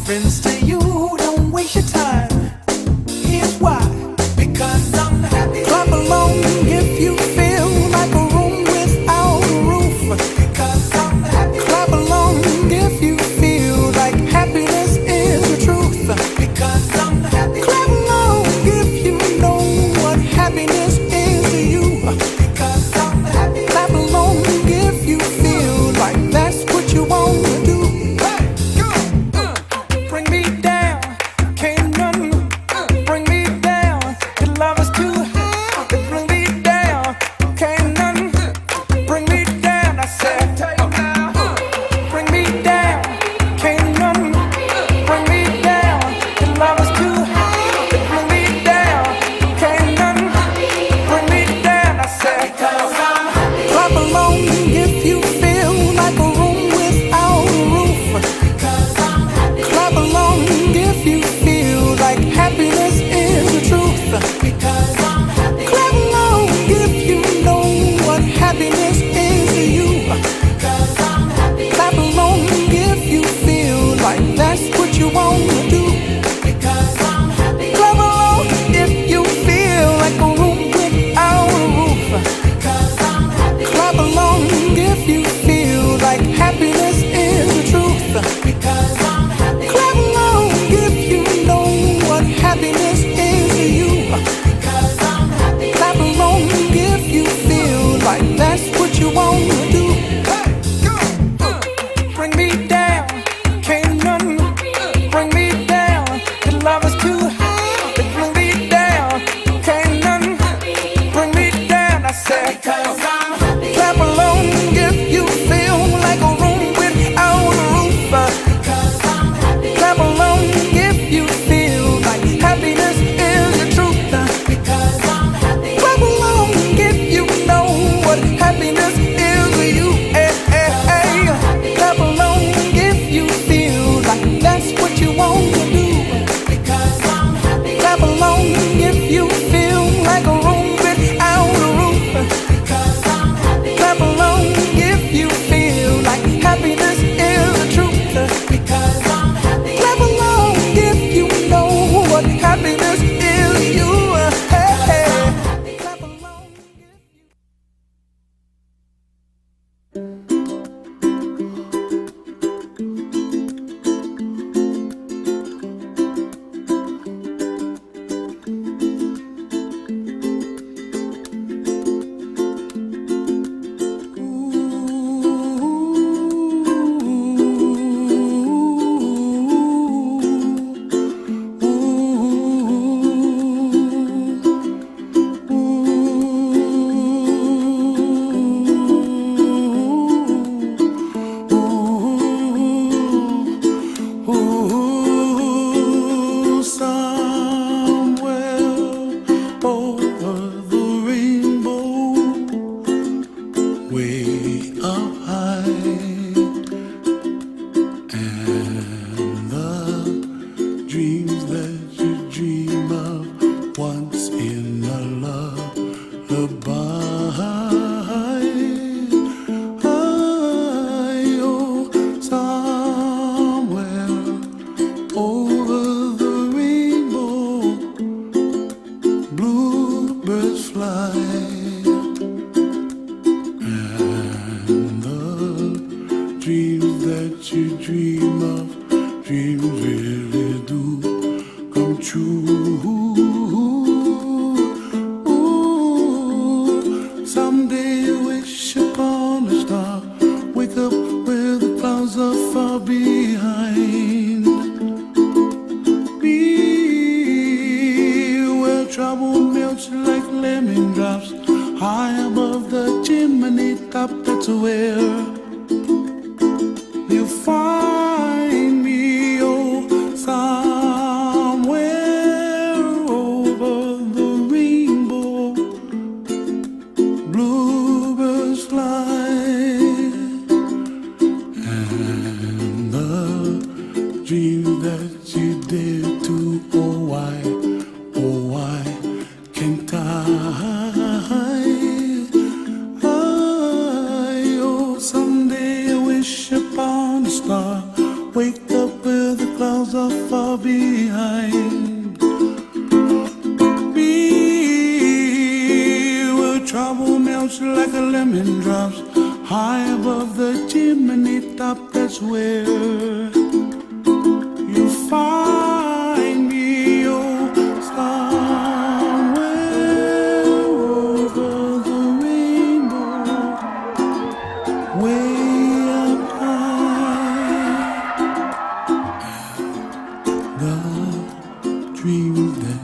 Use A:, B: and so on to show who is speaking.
A: friends to you, don't waste your time. Here's why. Because I'm happy. Clap along if you feel like a room without a roof. Because I'm happy. Clap along if you feel like happiness is the truth. Because I'm happy. Clap along if you know what happiness is to you. Because I'm happy. Clap along if you feel like that's what you want to do. Bring me down, can't none bring me down. Your love is too high. Bring me down, can't none bring me down. I said, bring me down, can't none bring me down. Your love is too high. Bring me down, can't none bring me down. I said, clap along if you feel like a room without a roof. Clap along if you feel like happiness is the truth. Because I'm happy. Clap along if you know what happiness is to you. Because I'm happy. Clap along if you feel like that's what you want to do. Because I'm happy. Clap along if you feel like a room without a roof. Because I'm happy. Clap along if you feel like happiness is the truth. Because I'm happy. Clap along if you know what happiness is to you. Because I'm happy. Clap along if you feel like that's what you want to do. Bring me down, can't none bring me down. Your love is too high. Bring me down, can't none bring me down. I said, clap along if you feel like a room without a roof. Clap along if you feel like happiness is the truth. Because I'm happy. Clap along if you know what happiness is to you. Clap along if you feel like that's what you want to do. Because I'm happy. Clap along if you feel like a room without a roof. Because I'm happy. Clap along if you feel like happiness is the truth. Because I'm happy. Clap along if you know what happiness is to you. Clap along if you
B: Some miles are far behind me, where trouble melts like a lemon drops high above the chimney top. That's where you find me, oh, somewhere over the rainbow, way up high. The dreams that